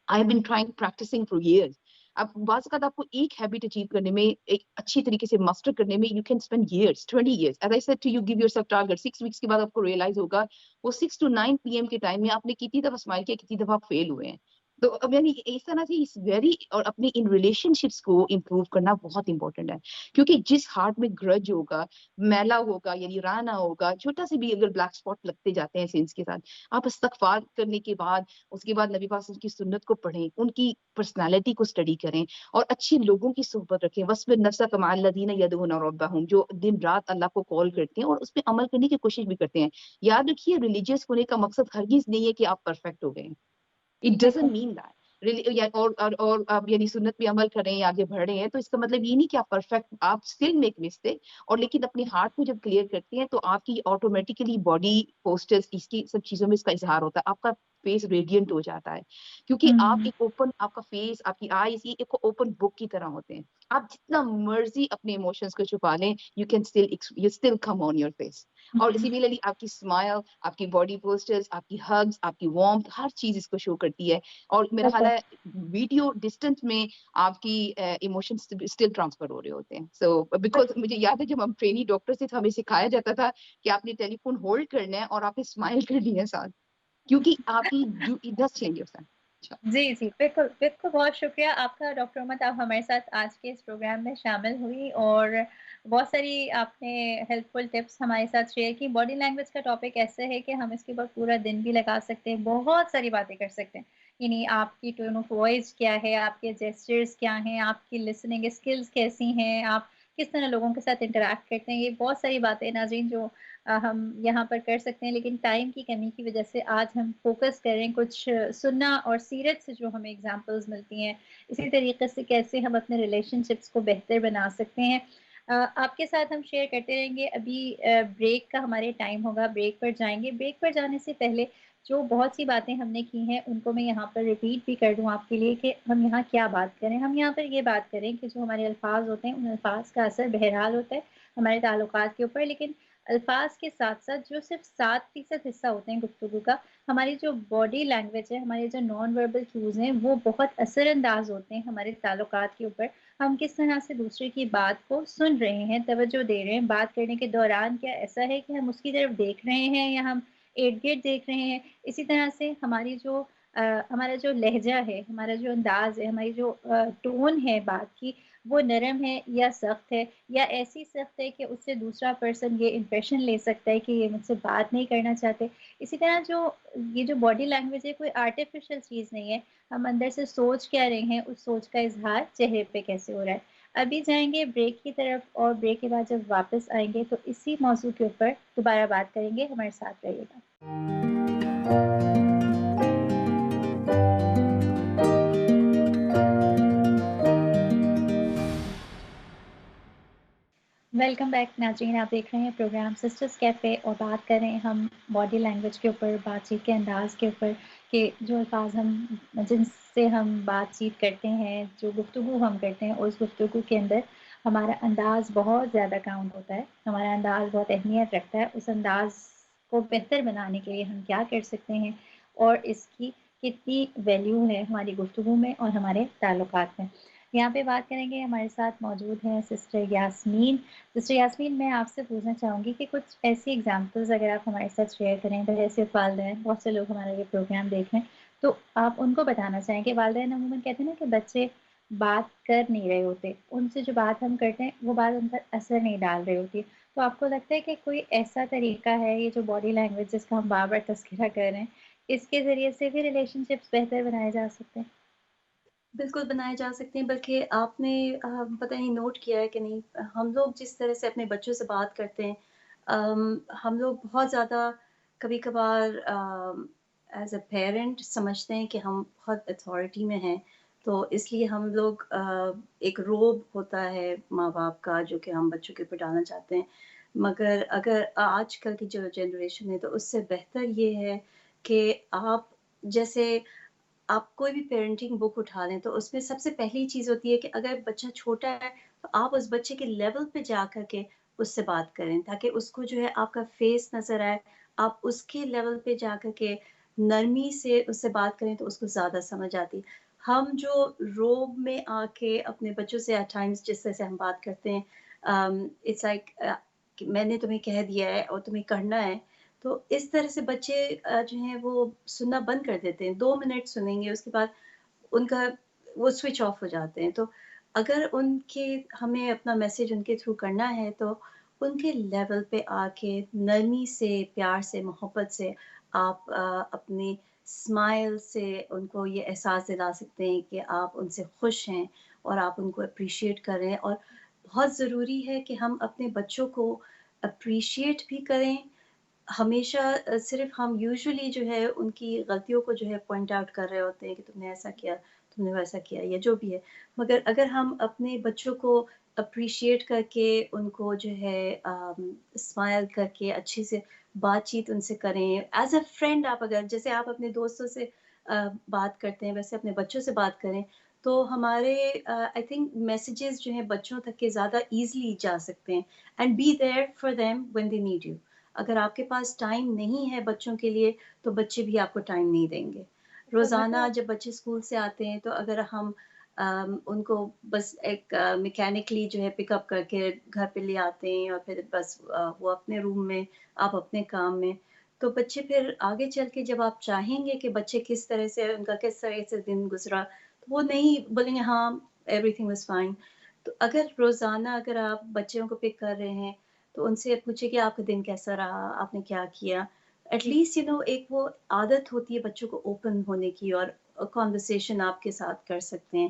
I have been trying practicing for years. اب بعض اوقات آپ کو ایک ہیبٹ اچیو کرنے میں، ایک اچھی طریقے سے ماسٹر کرنے میں، you can spend years, 20 years. As I said to you, give yourself target. 6 weeks کے بعد آپ کو ریئلائز ہوگا وہ 6 to 9 PM کے ٹائم میں آپ نے کتنی دفعہ اسمائل کیا، کتنی دفعہ آپ فیل ہوئے ہیں. تو اب یعنی اس طرح سے اس ویری، اور اپنی ان ریلیشن شپس کو امپروو کرنا بہت امپورٹنٹ ہے. کیونکہ جس ہارٹ میں گرج ہوگا، میلا ہوگا، یعنی رانا ہوگا، چھوٹا سے بھی اگر بلیک اسپاٹ لگتے جاتے ہیں سینس کے ساتھ، آپ استغفار کرنے کے بعد، اس کے بعد نبی پاک صلی اللہ علیہ وسلم کی سنت کو پڑھیں، ان کی پرسنالٹی کو اسٹڈی کریں، اور اچھی لوگوں کی صحبت رکھیں. وَاصْبِرْ نَفْسَكَ مَعَ الَّذِينَ يَدْعُونَ رَبَّهُمْ، جو دن رات اللہ کو کال کرتے ہیں اور اس پہ عمل کرنے کی کوشش بھی کرتے ہیں. یاد رکھیے، ریلیجیس ہونے کا مقصد ہرگز نہیں ہے کہ آپ پرفیکٹ ہو گئے. It doesn't mean that. اور آپ یعنی سنت پہ عمل کر رہے ہیں، آگے بڑھ رہے ہیں، تو اس کا مطلب یہ نہیں کہ آپ پرفیکٹ، آپ اسٹل میک مسٹیک. اور لیکن اپنے ہارٹ کو جب کلیئر کرتے ہیں تو آپ کی آٹومیٹیکلی باڈی پوسچرز، اس کی سب چیزوں میں اس کا اظہار ہوتا ہے. آپ کا فیس ریڈینٹ ہو جاتا ہے، کیونکہ آپ ایک اوپن، آپ کا فیس، آپ کی آئیز، یہ ایک اوپن بک کی طرح ہوتے ہیں. آپ جتنا مرضی اپنے ایموشنز کو چھپا لیں، you still come on your face. اور سملرلی آپ کی اسمائل، آپ کی باڈی پوسچرز، آپ کی ہگز، آپ کی وارمتھ، ہر چیز اس کو شو کرتی ہے. اور میرا خیال ہے ویڈیو ڈسٹینس میں آپ کی ایموشنز اسٹل ٹرانسفر ہو رہے ہوتے ہیں. سو بیکاز مجھے یاد ہے جب ہم ٹرینی ڈاکٹر سے ہمیں سکھایا جاتا تھا کہ آپ نے ٹیلی فون ہولڈ کرنا ہے اور آپ نے اسمائل کرنی ہے ساتھ، کیونکہ آپ کی دس چینج ہوتا ہے. جی جی، بالکل بالکل، بہت شکریہ آپ کا ڈاکٹر امت. آپ ہمارے ساتھ آج کے اس پروگرام میں شامل ہوئی اور بہت ساری آپ نے ہیلپ فل ٹپس ہمارے ساتھ شیئر کی. باڈی لینگویج کا ٹاپک ایسے ہے کہ ہم اس کے اوپر پورا دن بھی لگا سکتے ہیں، بہت ساری باتیں کر سکتے ہیں. یعنی آپ کی ٹون آف وائس کیا ہے، آپ کے جیسچرز کیا ہیں، آپ کی لسننگ اسکلز کیسی ہیں، آپ کس طرح لوگوں کے ساتھ انٹریکٹ کرتے ہیں، یہ بہت ساری باتیں ناظرین جو ہم یہاں پر کر سکتے ہیں، لیکن ٹائم کی کمی کی وجہ سے آج ہم فوکس کر رہے ہیں کچھ سننا اور سیرت سے جو ہمیں اگزامپلز ملتی ہیں، اسی طریقے سے کیسے ہم اپنے ریلیشن شپس کو بہتر بنا سکتے ہیں۔ آپ کے ساتھ ہم شیئر کرتے رہیں گے۔ ابھی بریک کا ہمارے ٹائم ہوگا، بریک پر جائیں گے۔ بریک پر جانے سے پہلے جو بہت سی باتیں ہم نے کی ہیں ان کو میں یہاں پر ریپیٹ بھی کر دوں آپ کے لیے کہ ہم یہاں کیا بات کریں۔ ہم یہاں پر یہ بات کریں کہ جو ہمارے الفاظ ہوتے ہیں ان الفاظ کا اثر بہرحال ہوتا ہے ہمارے تعلقات کے اوپر، لیکن الفاظ کے ساتھ ساتھ جو صرف 7% حصہ ہوتے ہیں گفتگو کا، ہماری جو باڈی لینگویج ہے، ہمارے جو نان وربل کیوز ہیں، وہ بہت اثر انداز ہوتے ہیں ہمارے تعلقات کے اوپر۔ ہم کس طرح سے دوسرے کی بات کو سن رہے ہیں، توجہ دے رہے ہیں، بات کرنے کے دوران کیا ایسا ہے کہ ہم اس کی طرف دیکھ رہے ہیں یا ہم ارد گرد دیکھ رہے ہیں۔ اسی طرح سے ہمارا جو لہجہ ہے، ہمارا جو انداز ہے، ہماری جو ٹون ہے بات کی، وہ نرم ہے یا سخت ہے، یا ایسی سخت ہے کہ اس سے دوسرا پرسن یہ امپریشن لے سکتا ہے کہ یہ مجھ سے بات نہیں کرنا چاہتے۔ اسی طرح یہ جو باڈی لینگویج ہے کوئی آرٹیفیشل چیز نہیں ہے، ہم اندر سے سوچ کیا رہے ہیں، اس سوچ کا اظہار چہرے پہ کیسے ہو رہا ہے۔ ابھی جائیں گے بریک کی طرف، اور بریک کے بعد جب واپس آئیں گے تو اسی موضوع کے اوپر دوبارہ بات کریں گے۔ ہمارے ساتھ رہیے گا۔ ویلکم بیک ناظرین، آپ دیکھ رہے ہیں پروگرام سسٹرز کیفے، اور بات کر رہے ہیں ہم باڈی لینگویج کے اوپر، بات چیت کے انداز کے اوپر، کہ جو الفاظ جن سے ہم بات چیت کرتے ہیں، جو گفتگو ہم کرتے ہیں، اس گفتگو کے اندر ہمارا انداز بہت زیادہ کاؤنٹ ہوتا ہے، ہمارا انداز بہت اہمیت رکھتا ہے۔ اس انداز کو بہتر بنانے کے لیے ہم کیا کر سکتے ہیں، اور اس کی کتنی ویلیو ہے ہماری گفتگو میں اور ہمارے تعلقات میں۔ یہاں پہ بات کریں گے، ہمارے ساتھ موجود ہیں سسٹر یاسمین۔ سسٹر یاسمین، میں آپ سے پوچھنا چاہوں گی کہ کچھ ایسی ایگزامپلز اگر آپ ہمارے ساتھ شیئر کریں، بحیثیت والدین، بہت سے لوگ ہمارا یہ پروگرام دیکھ رہے ہیں، تو آپ ان کو بتانا چاہیں کہ والدین عموماً کہتے ہیں نا کہ بچے بات کر نہیں رہے ہوتے، ان سے جو بات ہم کرتے ہیں وہ بات ان پر اثر نہیں ڈال رہی ہوتی، تو آپ کو لگتا ہے کہ کوئی ایسا طریقہ ہے، یہ جو باڈی لینگویج جس کا ہم بار بار تذکرہ کر رہے ہیں، اس کے ذریعے سے بھی ریلیشن شپس بہتر بنائے جا سکتے ہیں؟ بالکل بنائے جا سکتے ہیں، بلکہ آپ نے پتہ نہیں نوٹ کیا ہے کہ نہیں، ہم لوگ جس طرح سے اپنے بچوں سے بات کرتے ہیں، ہم لوگ بہت زیادہ کبھی کبھار ایز اے پیرنٹ سمجھتے ہیں کہ ہم بہت اتھارٹی میں ہیں، تو اس لیے ہم لوگ ایک روب ہوتا ہے ماں باپ کا جو کہ ہم بچوں کے اوپر ڈالنا چاہتے ہیں، مگر اگر آج کل کی جو جنریشن ہے تو اس سے بہتر یہ ہے کہ آپ جیسے آپ کوئی بھی پیرنٹنگ بک اٹھا لیں تو اس میں سب سے پہلی چیز ہوتی ہے کہ اگر بچہ چھوٹا ہے تو آپ اس بچے کے لیول پہ جا کر کے اس سے بات کریں، تاکہ اس کو جو ہے آپ کا فیس نظر آئے، آپ اس کے لیول پہ جا کر کے نرمی سے اس سے بات کریں تو اس کو زیادہ سمجھ آتی۔ ہم جو روب میں آ کے اپنے بچوں سے ایٹ ٹائمز جس طرح سے ہم بات کرتے ہیں، اٹس لائک میں نے تمہیں کہہ دیا ہے اور تمہیں کرنا ہے، تو اس طرح سے بچے جو ہیں وہ سننا بند کر دیتے ہیں، 2 منٹ سنیں گے، اس کے بعد ان کا وہ سوئچ آف ہو جاتے ہیں۔ تو اگر ان کے ہمیں اپنا میسج ان کے تھرو کرنا ہے تو ان کے لیول پہ آ کے نرمی سے، پیار سے، محبت سے آپ اپنی اسمائل سے ان کو یہ احساس دلا سکتے ہیں کہ آپ ان سے خوش ہیں اور آپ ان کو اپریشیٹ کر رہے ہیں۔ اور بہت ضروری ہے کہ ہم اپنے بچوں کو اپریشیٹ بھی کریں۔ ہمیشہ صرف ہم یوزولی جو ہے ان کی غلطیوں کو جو ہے پوائنٹ آؤٹ کر رہے ہوتے ہیں کہ تم نے ایسا کیا، تم نے ویسا کیا، یا جو بھی ہے، مگر اگر ہم اپنے بچوں کو اپریشیٹ کر کے ان کو جو ہے اسمائل کر کے اچھے سے بات چیت ان سے کریں، ایز اے فرینڈ، آپ اگر جیسے آپ اپنے دوستوں سے بات کرتے ہیں ویسے اپنے بچوں سے بات کریں، تو ہمارے آئی تھنک میسیجز جو ہیں بچوں تک کے زیادہ ایزلی جا سکتے ہیں۔ And be there for them when they need you. اگر آپ کے پاس ٹائم نہیں ہے بچوں کے لیے تو بچے بھی آپ کو ٹائم نہیں دیں گے۔ روزانہ جب بچے اسکول سے آتے ہیں تو اگر ہم ان کو بس ایک میکینکلی جو ہے پک اپ کر کے گھر پہ لے آتے ہیں اور پھر بس وہ اپنے روم میں، آپ اپنے کام میں، تو بچے پھر آگے چل کے جب آپ چاہیں گے کہ بچے کس طرح سے، ان کا کس طرح سے دن گزرا، تو وہ نہیں بولیں گے ہاں ایوری تھنگ واز فائن۔ تو اگر روزانہ اگر آپ بچوں کو پک کر رہے ہیں تو ان سے پوچھے کہ آپ کا دن کیسا رہا، آپ نے کیا کیا، ایٹ لیسٹ ایک وہ عادت ہوتی ہے بچوں کو اوپن ہونے کی اور کنورسیشن آپ کے ساتھ کر سکتے ہیں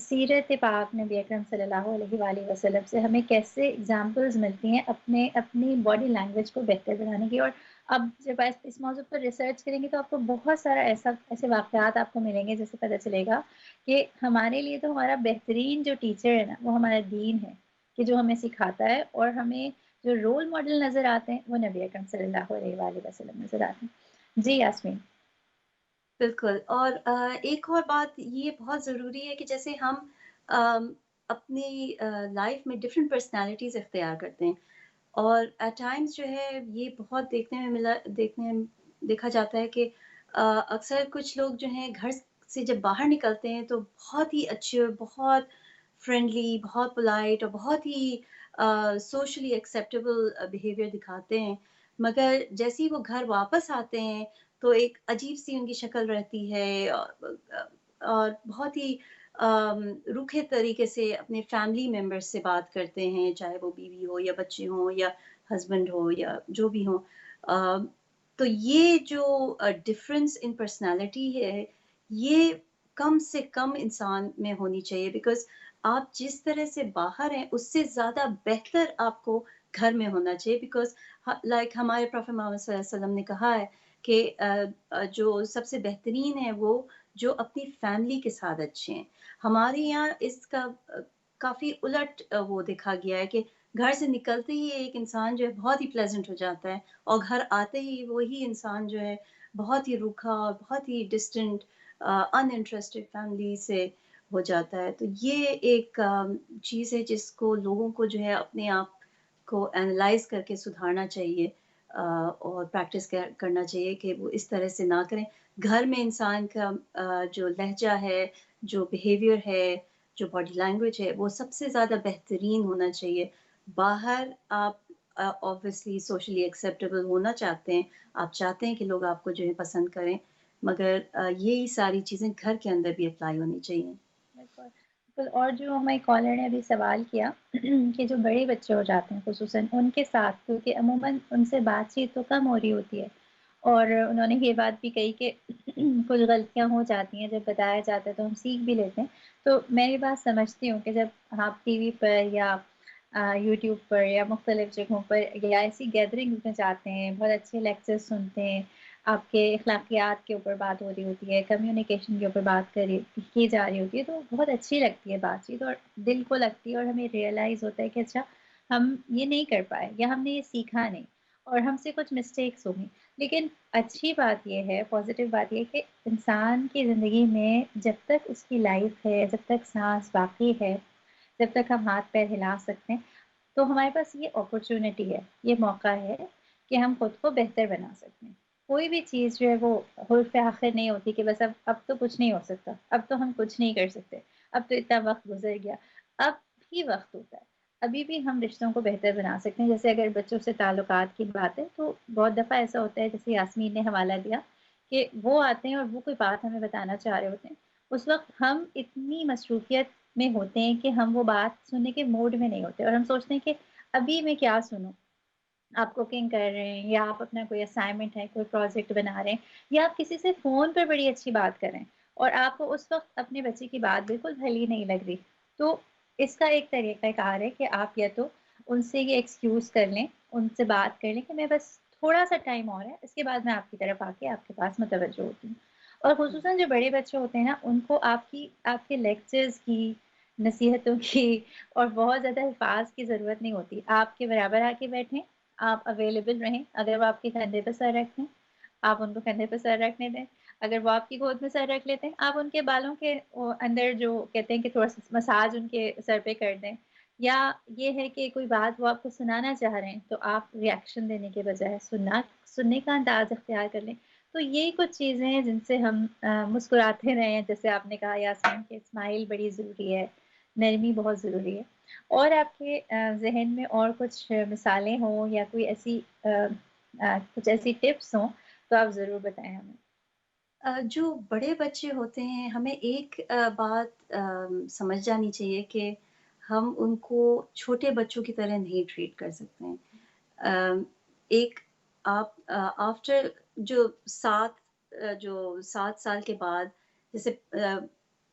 سیرت پاک نبی اکرم صلی اللہ علیہ وآلہ وسلم سے ہمیں کیسے اگزامپلز ملتی ہیں اپنی باڈی لینگویج کو بہتر بنانے کی. اور اب جب اس موضوع پر ریسرچ کریں گے تو آپ کو بہت سارا ایسے واقعات آپ کو ملیں گے، جس سے پتہ چلے گا کہ ہمارے لیے تو ہمارا بہترین جو ٹیچر ہے نا وہ ہمارا دین ہے، کہ جو ہمیں سکھاتا ہے، اور ہمیں جو رول ماڈل نظر آتے ہیں وہ نبی اکرم صلی اللہ علیہ وآلہ وسلم نظر آتے ہیں. جی یاسمین. بالکل. اور ایک اور بات یہ بہت ضروری ہے کہ جیسے ہم اپنی لائف میں ڈفرینٹ پرسنالٹیز اختیار کرتے ہیں، اور ایٹ ٹائمز جو ہے یہ بہت دیکھا جاتا ہے کہ اکثر کچھ لوگ جو ہیں گھر سے جب باہر نکلتے ہیں تو بہت ہی اچھے، بہت فرینڈلی، بہت پولائٹ اور بہت ہی سوشلی ایکسیپٹیبل بیہیویئر دکھاتے ہیں، مگر جیسے ہی وہ گھر واپس آتے ہیں تو ایک عجیب سی ان کی شکل رہتی ہے، اور بہت ہی روکھے طریقے سے اپنے فیملی ممبرس سے بات کرتے ہیں، چاہے وہ بیوی ہو یا بچے ہوں یا ہسبینڈ ہو یا جو بھی ہوں. تو یہ جو ڈفرینس ان پرسنالٹی ہے یہ کم سے کم انسان میں ہونی چاہیے، بیکاز آپ جس طرح سے باہر ہیں اس سے زیادہ بہتر آپ کو گھر میں ہونا چاہیے، بیکاز لائک ہمارے پروفیٹ محمد صلی اللہ علیہ وسلم نے کہا ہے کہ جو سب سے بہترین ہے وہ جو اپنی فیملی کے ساتھ اچھے ہیں. ہمارے یہاں اس کا کافی الٹ وہ دیکھا گیا ہے کہ گھر سے نکلتے ہی ایک انسان جو ہے بہت ہی پلیزنٹ ہو جاتا ہے، اور گھر آتے ہی وہی انسان جو ہے بہت ہی روکھا اور بہت ہی ڈسٹنٹ ان انٹرسٹڈ فیملی سے ہو جاتا ہے. تو یہ ایک چیز ہے جس کو لوگوں کو جو ہے اپنے آپ کو اینالائز کر کے سدھارنا چاہیے، اور پریکٹس کرنا چاہیے کہ وہ اس طرح سے نہ کریں. گھر میں انسان کا جو لہجہ ہے، جو بیہیویئر ہے، جو باڈی لینگویج ہے وہ سب سے زیادہ بہترین ہونا چاہیے. باہر آپ obviously socially acceptable ہونا چاہتے ہیں، آپ چاہتے ہیں کہ لوگ آپ کو جو ہے پسند کریں، مگر یہی ساری چیزیں گھر کے اندر بھی اپلائی ہونی چاہیے. بالکل. اور جو ہمارے کالر نے ابھی سوال کیا کہ جو بڑے بچے ہو جاتے ہیں خصوصاً ان کے ساتھ، کیونکہ عموماً ان سے بات چیت تو کم ہو رہی ہوتی ہے، اور انہوں نے یہ بات بھی کہی کہ کچھ غلطیاں ہو جاتی ہیں، جب بتایا جاتا ہے تو ہم سیکھ بھی لیتے ہیں. تو میں یہ بات سمجھتی ہوں کہ جب آپ ٹی وی پر یا یوٹیوب پر یا مختلف جگہوں پر یا ایسی گیدرنگز میں جاتے ہیں، بہت اچھے لیکچر سنتے ہیں، آپ کے اخلاقیات کے اوپر بات ہو رہی ہوتی ہے، کمیونیکیشن کے اوپر بات کی جا رہی ہوتی ہے، تو بہت اچھی لگتی ہے بات چیت، اور دل کو لگتی ہے، اور ہمیں ریئلائز ہوتا ہے کہ اچھا ہم یہ نہیں کر پائے یا ہم نے یہ سیکھا نہیں اور ہم سے کچھ مسٹیکس ہوگی. لیکن اچھی بات یہ ہے، پازیٹیو بات یہ کہ انسان کی زندگی میں جب تک اس کی لائف ہے، جب تک سانس باقی ہے، جب تک ہم ہاتھ پیر ہلا سکتے ہیں، تو ہمارے پاس یہ اپرچونٹی ہے، یہ موقع ہے کہ ہم خود کو بہتر بنا سکتے ہیں. کوئی بھی چیز جو ہے وہ حرف آخر نہیں ہوتی کہ بس اب تو کچھ نہیں ہو سکتا، اب تو ہم کچھ نہیں کر سکتے، اب تو اتنا وقت گزر گیا. اب بھی وقت ہوتا ہے، ابھی بھی ہم رشتوں کو بہتر بنا سکتے ہیں. جیسے اگر بچوں سے تعلقات کی بات ہے تو بہت دفعہ ایسا ہوتا ہے، جیسے یاسمین نے حوالہ دیا کہ وہ آتے ہیں اور وہ کوئی بات ہمیں بتانا چاہ رہے ہوتے ہیں، اس وقت ہم اتنی مصروفیت میں ہوتے ہیں کہ ہم وہ بات سننے کے موڈ میں نہیں ہوتے، اور ہم سوچتے ہیں کہ ابھی میں کیا سنوں. آپ کوکنگ کر رہے ہیں، یا آپ اپنا کوئی اسائنمنٹ ہے، کوئی پروجیکٹ بنا رہے ہیں، یا آپ کسی سے فون پر بڑی اچھی بات کر رہے ہیں، اور آپ کو اس وقت اپنے بچے کی بات بالکل بھلی نہیں لگ رہی. تو اس کا ایک طریقہ کار ہے کہ آپ یا تو ان سے یہ ایکسکیوز کر لیں، ان سے بات کر لیں کہ میں بس تھوڑا سا ٹائم اور ہے، اس کے بعد میں آپ کی طرف آ کے آپ کے پاس متوجہ ہوتی ہوں. اور خصوصاً جو بڑے بچے ہوتے ہیں نا، ان کو آپ کے لیکچرز کی، نصیحتوں کی اور بہت زیادہ الفاظ کی ضرورت نہیں ہوتی. آپ کے برابر آ کے بیٹھیں، آپ اویلیبل رہیں. اگر وہ آپ کے کندھے پہ سر رکھیں، آپ ان کو کندھے پہ سر رکھنے دیں. اگر وہ آپ کی گود میں سر رکھ لیتے ہیں، آپ ان کے بالوں کے اندر جو کہتے ہیں کہ تھوڑا سا مساج ان کے سر پہ کر دیں. یا یہ ہے کہ کوئی بات وہ آپ کو سنانا چاہ رہے ہیں تو آپ ریئیکشن دینے کے بجائے سننے کا انداز اختیار کر لیں. تو یہی کچھ چیزیں ہیں جن سے ہم مسکراتے رہیں. جیسے آپ نے کہا یاسمین کہ اسمائل بڑی ضروری ہے، نرمی بہت ضروری ہے. اور آپ کے ذہن میں اور کچھ مثالیں ہوں یا کوئی ایسی کچھ ایسی ٹپس ہوں تو آپ ضرور بتائیں ہمیں. جو بڑے بچے ہوتے ہیں ہمیں ایک بات سمجھ جانی چاہیے کہ ہم ان کو چھوٹے بچوں کی طرح نہیں ٹریٹ کر سکتے ہیں. ایک آپ آفٹر جو 7 سال کے بعد، جیسے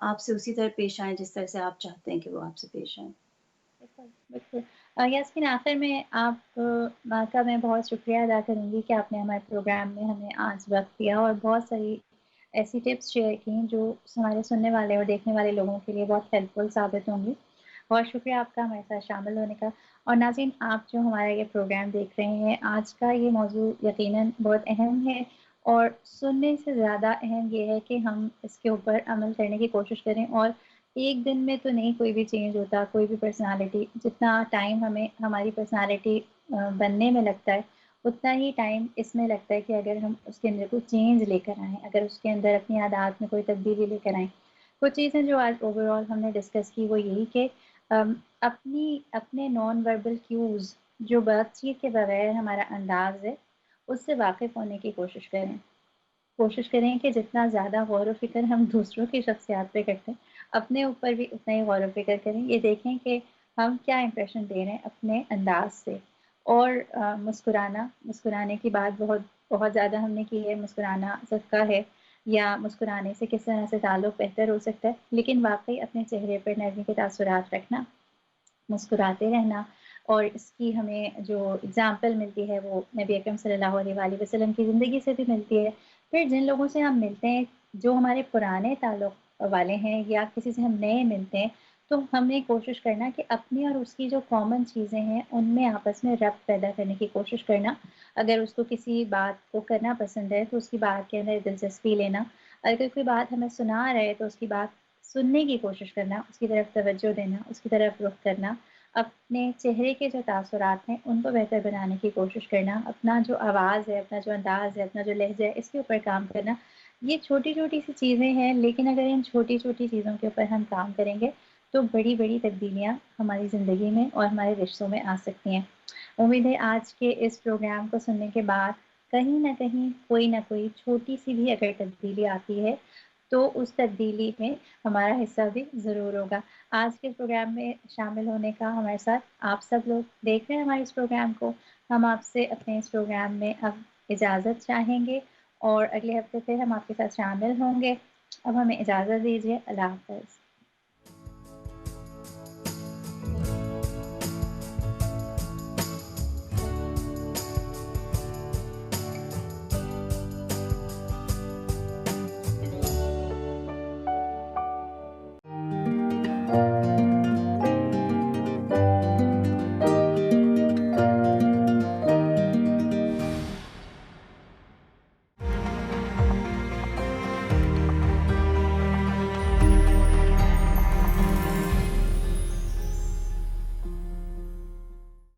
آپ سے اسی طرح پیش آئیں جس طرح سے آپ چاہتے ہیں کہ وہ آپ سے پیش آئیں۔ بالکل، بالکل۔ یاسمین آخر میں آپ کا میں بہت شکریہ ادا کروں گی کہ آپ نے ہمارے پروگرام میں ہمیں آج وقت دیا اور بہت ساری ایسی ٹپس شیئر کی جو ہمارے سننے والے اور دیکھنے والے لوگوں کے لیے بہت ہیلپ فل ثابت ہوں گی۔ بہت شکریہ آپ کا ہمارے ساتھ شامل ہونے کا۔ اور ناظرین آپ جو ہمارا یہ پروگرام دیکھ رہے ہیں، آج کا یہ موضوع یقیناً بہت اہم ہے اور سننے سے زیادہ اہم یہ ہے کہ ہم اس کے اوپر عمل کرنے کی کوشش کریں، اور ایک دن میں تو نہیں کوئی بھی چینج ہوتا، کوئی بھی پرسنالٹی، جتنا ٹائم ہمیں ہماری پرسنالٹی بننے میں لگتا ہے اتنا ہی ٹائم اس میں لگتا ہے کہ اگر ہم اس کے اندر کوئی چینج لے کر آئیں، اگر اس کے اندر اپنی عادات میں کوئی تبدیلی لے کر آئیں۔ کچھ چیزیں جو آج اوور آل ہم نے ڈسکس کی وہ یہی کہ اپنے نان وربل کیوز جو بات چیت کے بغیر ہمارا انداز ہے اس سے واقف ہونے کی کوشش کریں کہ جتنا زیادہ غور و فکر ہم دوسروں کی شخصیات پہ کرتے ہیں اپنے اوپر بھی اتنا ہی غور و فکر کریں، یہ دیکھیں کہ ہم کیا امپریشن دے رہے ہیں اپنے انداز سے۔ اور مسکرانے کی بات بہت بہت زیادہ ہم نے کی ہے، مسکرانا صدقہ ہے یا مسکرانے سے کس طرح سے تعلق بہتر ہو سکتا ہے، لیکن واقعی اپنے چہرے پر نرمی کے تاثرات رکھنا، مسکراتے رہنا، اور اس کی ہمیں جو اگزامپل ملتی ہے وہ نبی اکرم صلی اللہ علیہ وآلہ وسلم کی زندگی سے بھی ملتی ہے۔ پھر جن لوگوں سے ہم ملتے ہیں جو ہمارے پرانے تعلق والے ہیں یا کسی سے ہم نئے ملتے ہیں، تو ہم نے کوشش کرنا کہ اپنی اور اس کی جو کامن چیزیں ہیں ان میں آپس میں ربط پیدا کرنے کی کوشش کرنا۔ اگر اس کو کسی بات کو کرنا پسند ہے تو اس کی بات کے اندر دلچسپی لینا، اگر کوئی بات ہمیں سنا رہے تو اس کی بات سننے کی کوشش کرنا، اس کی طرف توجہ دینا، اس کی طرف رخ کرنا، اپنے چہرے کے جو تاثرات ہیں ان کو بہتر بنانے کی کوشش کرنا، اپنا جو آواز ہے، اپنا جو انداز ہے، اپنا جو لہجہ ہے اس کے اوپر کام کرنا۔ یہ چھوٹی چھوٹی سی چیزیں ہیں، لیکن اگر ان چھوٹی چھوٹی چیزوں کے اوپر ہم کام کریں گے تو بڑی بڑی تبدیلیاں ہماری زندگی میں اور ہمارے رشتوں میں آ سکتی ہیں۔ امید ہے آج کے اس پروگرام کو سننے کے بعد کہیں نہ کوئی چھوٹی سی بھی اگر تبدیلی آتی ہے تو اس تبدیلی میں ہمارا حصہ بھی ضرور ہوگا۔ آج کے پروگرام میں شامل ہونے کا ہمارے ساتھ آپ سب لوگ دیکھ رہے ہیں ہمارے اس پروگرام کو۔ ہم آپ سے اپنے اس پروگرام میں اب اجازت چاہیں گے اور اگلے ہفتے پھر ہم آپ کے ساتھ شامل ہوں گے۔ اب ہمیں اجازت دیجیے، اللہ حافظ۔